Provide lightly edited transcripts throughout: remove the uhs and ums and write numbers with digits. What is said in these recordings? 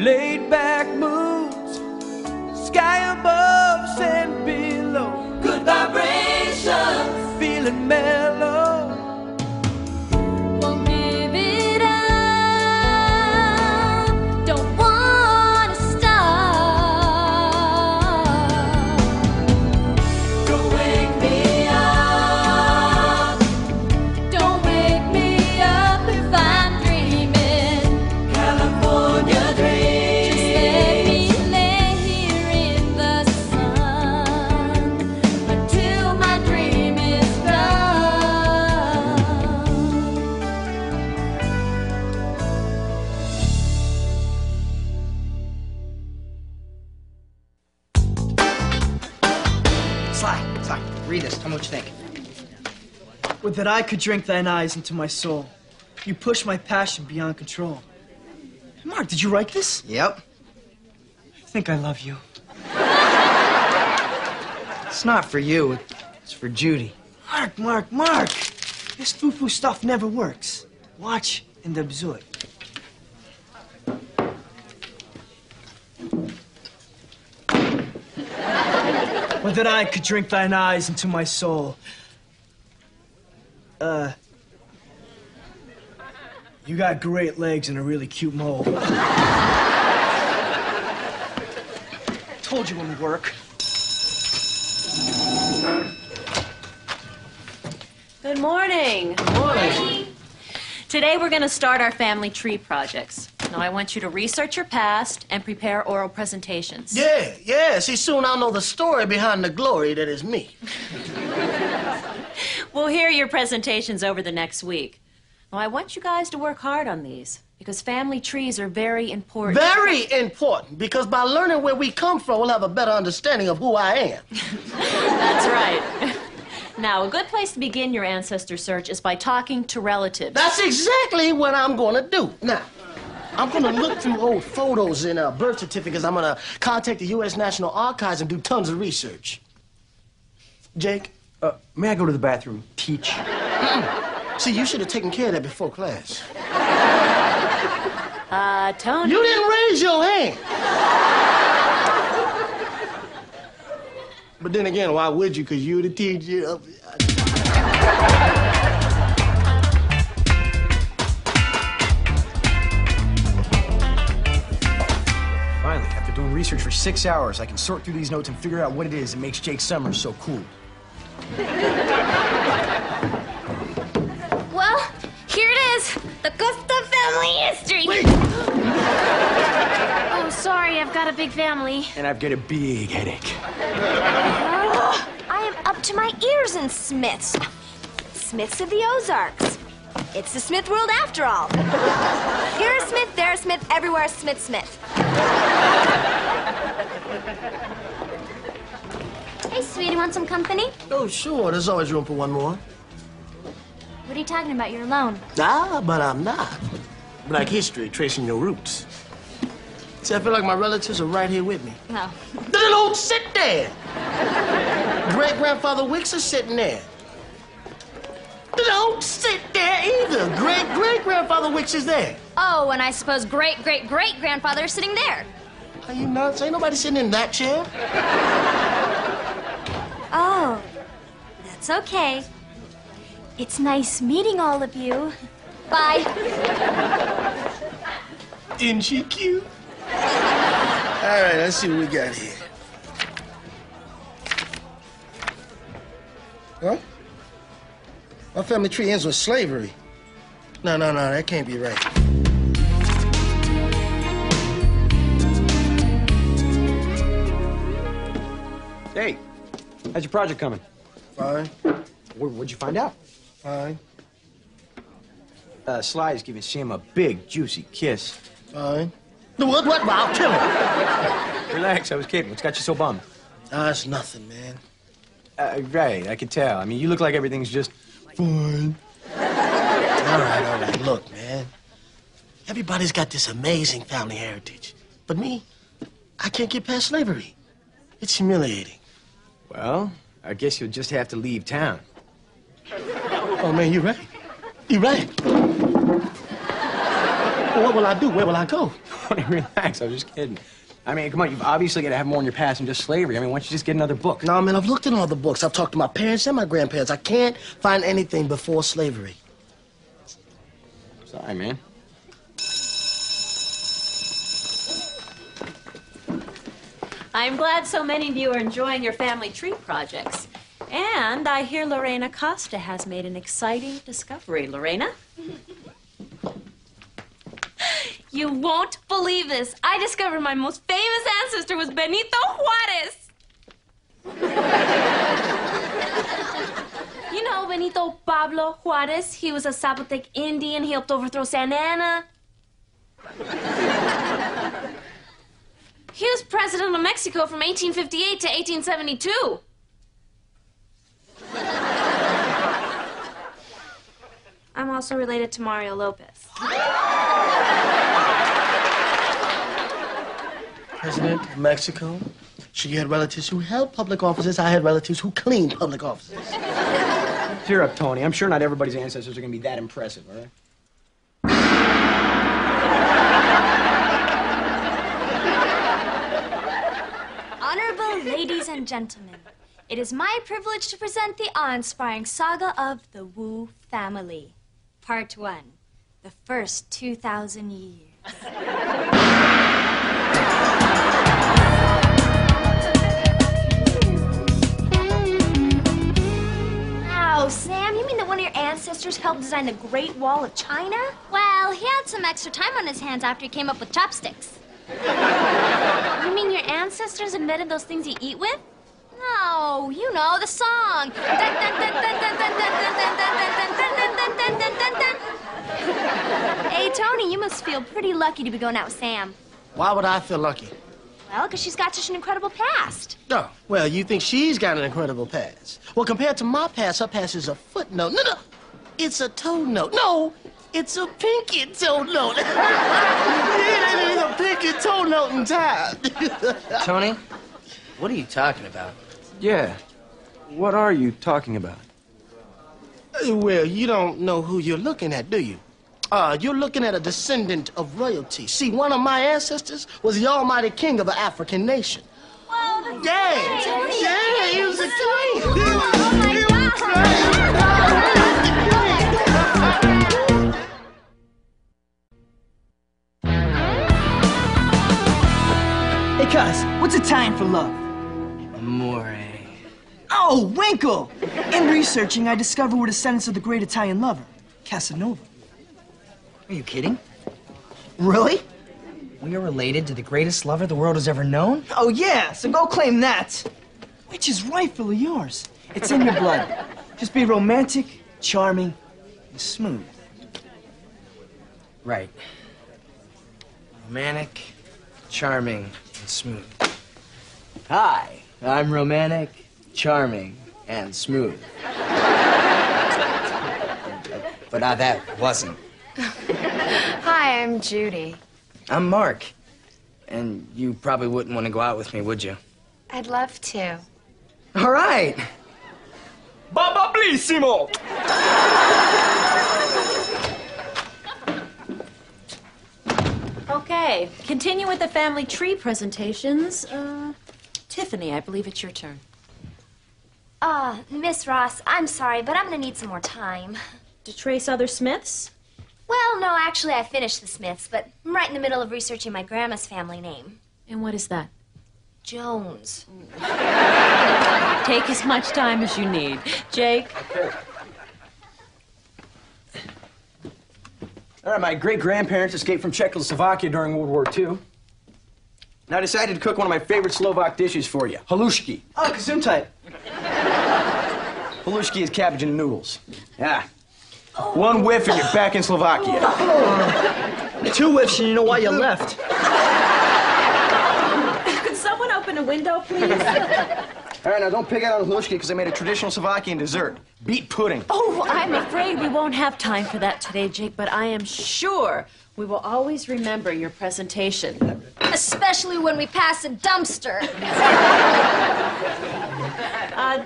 laid back moods, sky above, sand below, good vibrations, feeling mellow. Won't give it up, don't wanna stop. Don't wake me up, don't wake me up if I'm dreaming California dreams. Just let me lay here in the sun until my dream is done. Sly, read this. Tell me what you think. Would that I could drink thine eyes into my soul. You push my passion beyond control. Mark, did you write this? Yep. I think I love you. It's not for you. It's for Judy. Mark! This foo-foo stuff never works. Watch and observe. Would that I could drink thine eyes into my soul. You got great legs and a really cute mole. Told you it wouldn't work. Good morning. Good morning. Today we're going to start our family tree projects. Now I want you to research your past and prepare oral presentations. Yeah. See, soon I'll know the story behind the glory that is me. We'll hear your presentations over the next week. Now I want you guys to work hard on these because family trees are very important. Very important, because by learning where we come from, we'll have a better understanding of who I am. That's right. Now, a good place to begin your ancestor search is by talking to relatives. That's exactly what I'm going to do. Now, I'm going to look through old photos and birth certificates. I'm going to contact the U.S. National Archives and do tons of research. Jake? May I go to the bathroom? Teach. See, you should have taken care of that before class. Tony. You didn't raise your hand. But then again, why would you? Because you're the teacher. Finally, after doing research for 6 hours, I can sort through these notes and figure out what it is that makes Jake Summers so cool. Well, here it is, the Costa family history. Wait. Oh, sorry, I've got a big family. And I've got a big headache. I am up to my ears in Smiths. Smiths of the Ozarks. It's the Smith world after all. Here a Smith, there a Smith, everywhere a Smith. Hey, sweetie, want some company? Oh, sure. There's always room for one more. What are you talking about? You're alone. But I'm not. Black history, tracing your roots. See, I feel like my relatives are right here with me. No. Then don't sit there. Great-grandfather Wicks is sitting there. Don't sit there either. Great-great-grandfather Wicks is there. Oh, and I suppose great-great-great-grandfather is sitting there. Are you nuts? Ain't nobody sitting in that chair. Oh, that's okay. It's nice meeting all of you. Bye. Isn't she cute? All right, let's see what we got here. Huh? My family tree ends with slavery. No, that can't be right. Hey, how's your project coming? Fine, What'd you find out? fine, Sly is giving Sam a big, juicy kiss. fine. The what? I'll kill him. Relax, I was kidding. What's got you so bummed? It's nothing, man. Right, I could tell. I mean, you look like everything's just fine. All right. Look, man. Everybody's got this amazing family heritage. But me, I can't get past slavery. It's humiliating. Well, I guess you'll just have to leave town. Oh, man, you're right. You're right. Well, what will I do? Where will I go? Tony, relax. I was just kidding. I mean, come on, you've obviously got to have more in your past than just slavery. I mean, why don't you just get another book? No, man, I've looked in all the books. I've talked to my parents and my grandparents. I can't find anything before slavery. Sorry, man. I'm glad so many of you are enjoying your family tree projects. And I hear Lorena Costa has made an exciting discovery. Lorena? You won't believe this. I discovered my most famous ancestor was Benito Juarez. You know Benito Pablo Juarez? He was a Zapotec Indian. He helped overthrow Santa Anna. He was president of Mexico from 1858 to 1872. I'm also related to Mario Lopez. President of Mexico. She had relatives who held public offices. I had relatives who cleaned public offices. Cheer up, Tony. I'm sure not everybody's ancestors are going to be that impressive, all right? Honorable ladies and gentlemen, it is my privilege to present the awe-inspiring saga of the Wu family. Part 1, the first 2,000 years. Wow, Sam, you mean that one of your ancestors helped design the Great Wall of China? Well, he had some extra time on his hands after he came up with chopsticks. You mean your ancestors invented those things you eat with? No, you know, the song. Hey, Tony, you must feel pretty lucky to be going out with Sam. Why would I feel lucky? Well, because she's got such an incredible past. Oh, well, you think she's got an incredible past. Well, compared to my past, her past is a footnote. No, it's a toe note. No, it's a pinky toe note. Yeah, it is a pinky toe note in time. Tony, what are you talking about? Yeah. What are you talking about? Well, you don't know who you're looking at, do you? You're looking at a descendant of royalty. See, one of my ancestors was the almighty king of an African nation. Whoa, Yeah, he was a king. Oh, my Hey, cuz, what's Italian for love? Amore. Oh, Winkle! In researching, I discovered we're descendants of the great Italian lover, Casanova. Are you kidding? Really? We are related to the greatest lover the world has ever known? Oh, yeah, so go claim that. Which is rightfully yours. It's in your blood. Just be romantic, charming, and smooth. Right. Romantic, charming, and smooth. Hi, I'm romantic, charming, and smooth. But that wasn't. Hi, I'm Judy. I'm Mark. And you probably wouldn't want to go out with me, would you? I'd love to. All right. Babablissimo! Okay, continue with the family tree presentations. Tiffany, I believe it's your turn. Miss Ross, I'm sorry, but I'm gonna need some more time. To trace other Smiths? Well, no, actually, I finished the Smiths, but I'm right in the middle of researching my grandma's family name. And what is that? Jones. Take as much time as you need. Jake? All right, my great-grandparents escaped from Czechoslovakia during World War II. And I decided to cook one of my favorite Slovak dishes for you, halushki. Oh, Gesundheit. Halushki is cabbage and noodles. Yeah. One whiff and you're back in Slovakia. 2 whiffs and you know why you left. Could someone open a window, please? All right, now don't pick out on halushki because I made a traditional Slovakian dessert, beet pudding. Oh, I'm afraid we won't have time for that today, Jake, but I am sure we will always remember your presentation. Especially when we pass a dumpster.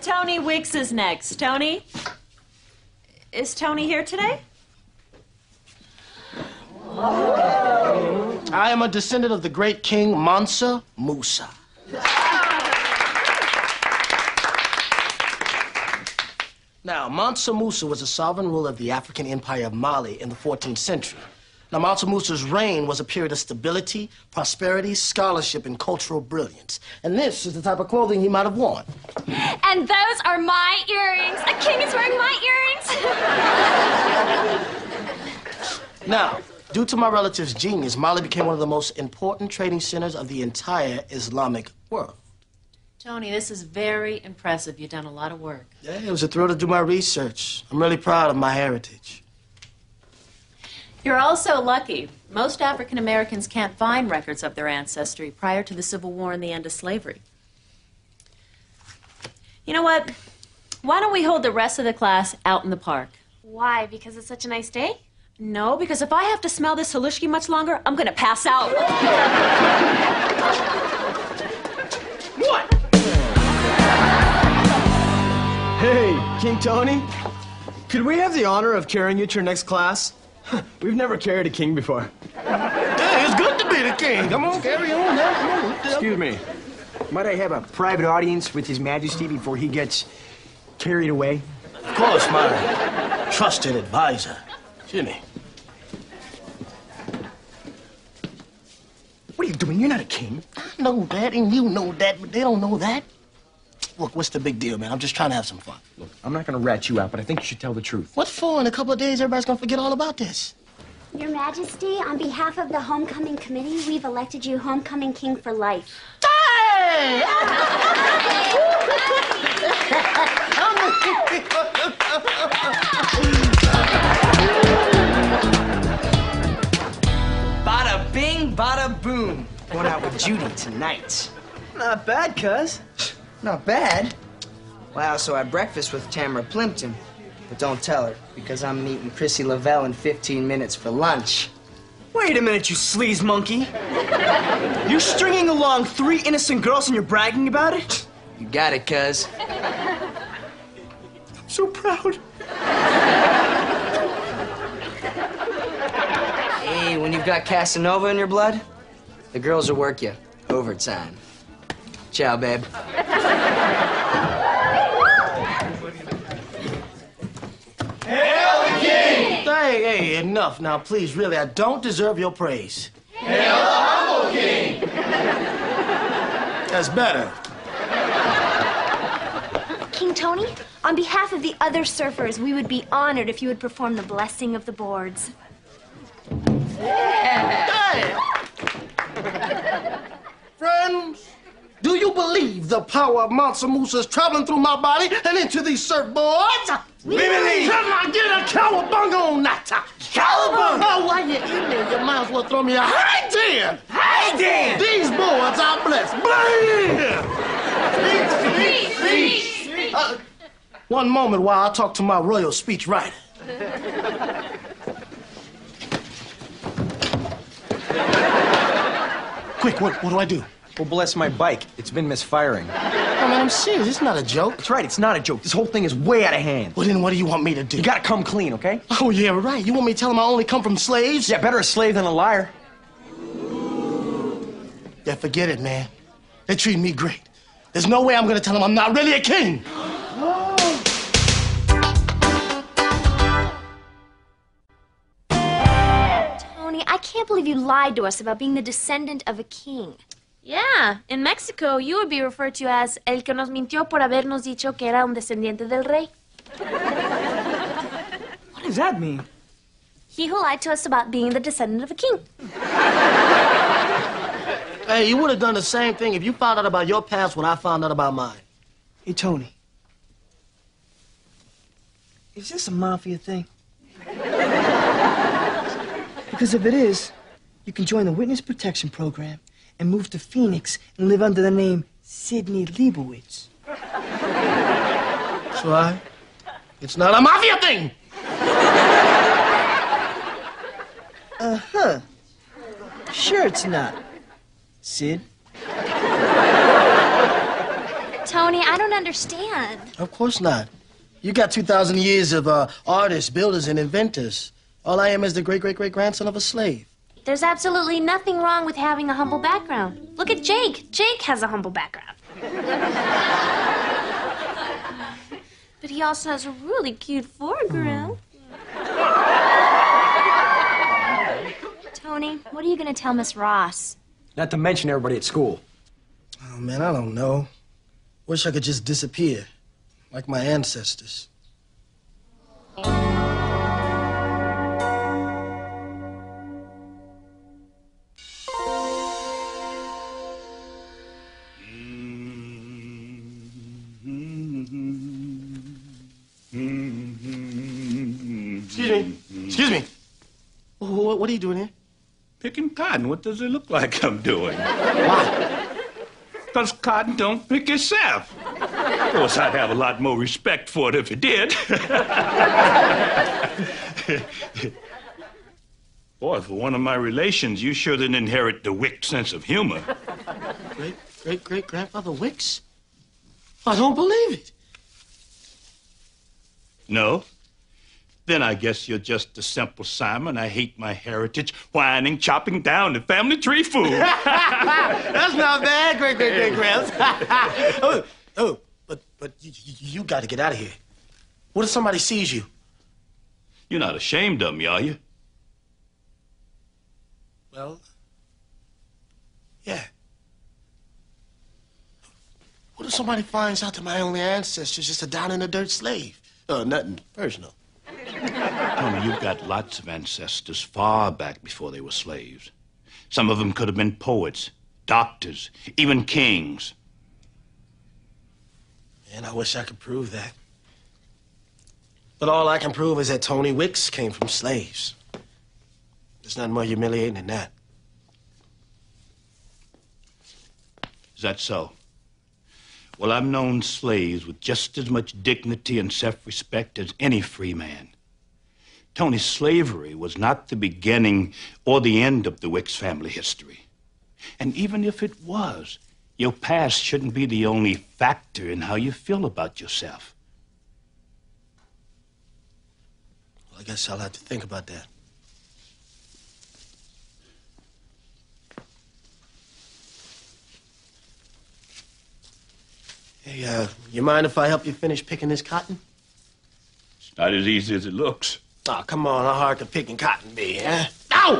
Tony Wicks is next. Tony? Is Tony here today? I am a descendant of the great King Mansa Musa. Now, Mansa Musa was a sovereign ruler of the African empire of Mali in the 14th century. Now, Mansa Musa's reign was a period of stability, prosperity, scholarship, and cultural brilliance. And this is the type of clothing he might have worn. And those are my earrings. A king is wearing my earrings. Now, due to my relative's genius, Mali became one of the most important trading centers of the entire Islamic world. Tony, this is very impressive. You've done a lot of work. Yeah, it was a thrill to do my research. I'm really proud of my heritage. You're also lucky. Most African Americans can't find records of their ancestry prior to the Civil War and the end of slavery. You know what? Why don't we hold the rest of the class out in the park? Why? Because it's such a nice day? No, because if I have to smell this halushki much longer, I'm gonna pass out. What? Hey, King Tony. Could we have the honor of carrying you to your next class? We've never carried a king before. Hey, it's good to be the king. Come on, carry on now. Come on. Excuse me. Might I have a private audience with His Majesty before he gets carried away? Of course, my trusted advisor. Jimmy. What are you doing? You're not a king. I know that, and you know that, but they don't know that. Look, what's the big deal, man? I'm just trying to have some fun. Look, I'm not gonna rat you out, but I think you should tell the truth. What for? In a couple of days, everybody's gonna forget all about this. Your Majesty, on behalf of the Homecoming Committee, we've elected you Homecoming King for life. Hey! Bada bing, bada boom. Going out with Judy tonight. Not bad, cuz. Not bad. Well, I also had breakfast with Tamara Plimpton. But don't tell her, because I'm meeting Chrissy Lavelle in 15 minutes for lunch. Wait a minute, you sleaze monkey. You're stringing along 3 innocent girls and you're bragging about it? You got it, cuz. I'm so proud. Hey, when you've got Casanova in your blood, the girls will work you overtime. Ciao, babe. Hail the king! Hey, enough now, please. Really, I don't deserve your praise. Hail the humble king! That's better. King Tony, on behalf of the other surfers, we would be honored if you would perform the blessing of the boards. Hey! Friends, do you believe the power of Mansa Musa is traveling through my body and into these surfboards? We believe! Can I get a cowabunga on that? Cowabunga! Oh, while you're in there, you might as well throw me a high ten! High ten! These boards are blessed. Please! One moment while I talk to my royal speechwriter. Quick, what do I do? Well, bless my bike. It's been misfiring. Oh, man, I'm serious. It's not a joke. That's right, it's not a joke. This whole thing is way out of hand. Well, then what do you want me to do? You gotta come clean, okay? Oh, yeah, right. You want me to tell him I only come from slaves? Yeah, better a slave than a liar. Yeah, forget it, man. They treat me great. There's no way I'm gonna tell him I'm not really a king. Tony, I can't believe you lied to us about being the descendant of a king. Yeah, in Mexico, you would be referred to as el que nos mintió por habernos dicho que era un descendiente del rey. What does that mean? He who lied to us about being the descendant of a king. Hey, you would have done the same thing if you found out about your past when I found out about mine. Hey, Tony. Is this a mafia thing? Because if it is, you can join the Witness Protection Program and move to Phoenix and live under the name Sidney Leibowitz. So it's not a mafia thing! Uh-huh. Sure it's not. Sid? Tony, I don't understand. Of course not. You got 2,000 years of artists, builders, and inventors. All I am is the great-great-great-grandson of a slave. There's absolutely nothing wrong with having a humble background. Look at Jake. Jake has a humble background. But he also has a really cute foreground. Tony, what are you going to tell Miss Ross? Not to mention everybody at school. Oh, man, I don't know. Wish I could just disappear, like my ancestors. Excuse me. What are you doing here? Picking cotton. What does it look like I'm doing? Why? Because cotton don't pick itself. Of course, I'd have a lot more respect for it if it did. Boy, for one of my relations, you sure didn't inherit the Wick sense of humor. Great-great-grandfather Wicks? I don't believe it. No? Then I guess you're just a simple Simon. I hate my heritage, whining, chopping down the family tree food. That's not bad, great-great-great-gramps. But you got to get out of here. What if somebody sees you? You're not ashamed of me, are you? Well, yeah. What if somebody finds out that my only ancestor's just a down-in-the-dirt slave? Nothing personal. Tony, you've got lots of ancestors far back before they were slaves. Some of them could have been poets, doctors, even kings. And I wish I could prove that. But all I can prove is that Tony Wicks came from slaves. There's nothing more humiliating than that. Is that so? Well, I've known slaves with just as much dignity and self-respect as any free man. Tony, slavery was not the beginning or the end of the Wicks family history. And even if it was, your past shouldn't be the only factor in how you feel about yourself. Well, I guess I'll have to think about that. Hey, you mind if I help you finish picking this cotton? It's not as easy as it looks. Oh, come on, how hard could picking cotton be, huh? Ow!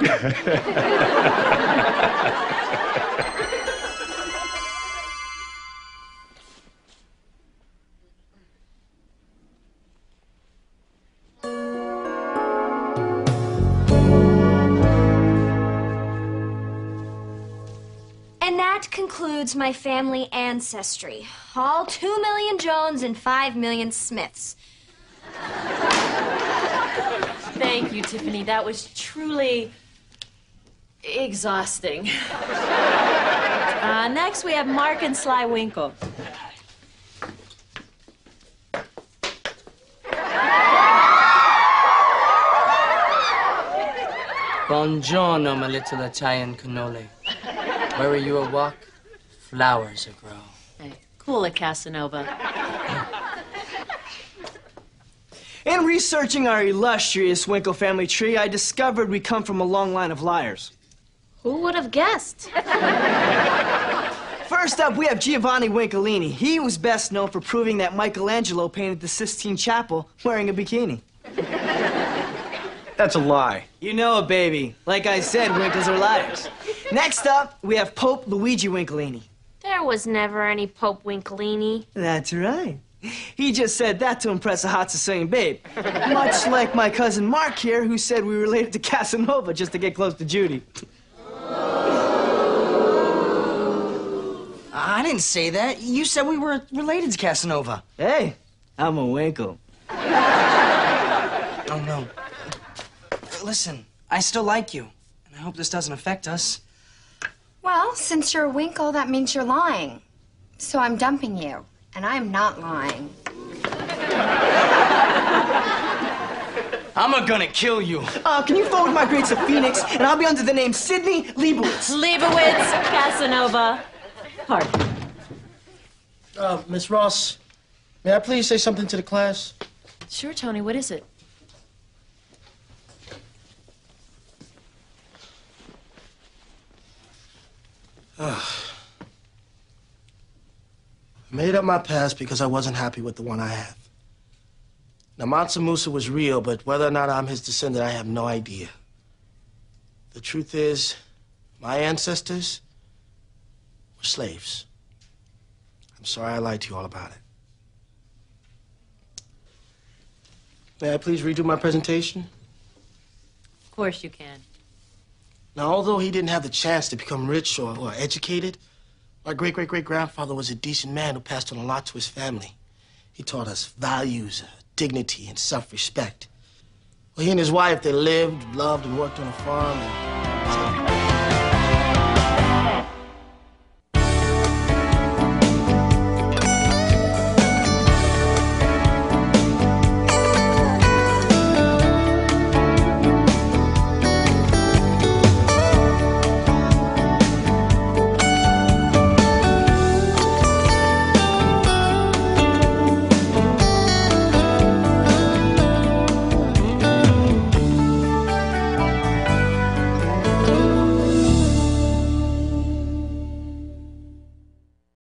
And that concludes my family ancestry. All 2 million Jones and 5 million Smiths. Thank you, Tiffany. That was truly exhausting. Next, we have Mark and Sly Winkle. Buongiorno, my little Italian cannoli. Where are you a walk? Flowers a grow. Hey, cool it, Casanova. In researching our illustrious Winkle family tree, I discovered we come from a long line of liars. Who would have guessed? First up, we have Giovanni Winklini. He was best known for proving that Michelangelo painted the Sistine Chapel wearing a bikini. That's a lie. You know it, baby. Like I said, Winkles are liars. Next up, we have Pope Luigi Winklini. There was never any Pope Winklini. That's right. He just said that to impress a hot Sicilian babe. Much like my cousin Mark here, who said we related to Casanova just to get close to Judy. I didn't say that. You said we were related to Casanova. Hey, I'm a Winkle. Oh, no. Listen, I still like you, and I hope this doesn't affect us. Well, since you're a Winkle, that means you're lying. So I'm dumping you, and I'm not lying. I'm gonna kill you. Can you forward my grades to Phoenix, and I'll be under the name Sidney Leibowitz. Leibowitz, Casanova. Pardon. Miss Ross, may I please say something to the class? Sure, Tony. What is it? I made up my past because I wasn't happy with the one I have. Now, Mansa Musa was real, but whether or not I'm his descendant, I have no idea. The truth is, my ancestors were slaves. I'm sorry I lied to you all about it. May I please redo my presentation? Of course you can. Now, although he didn't have the chance to become rich or educated, my great-great-great-grandfather was a decent man who passed on a lot to his family. He taught us values, dignity, and self-respect. Well, he and his wife, they lived, loved, and worked on a farm, and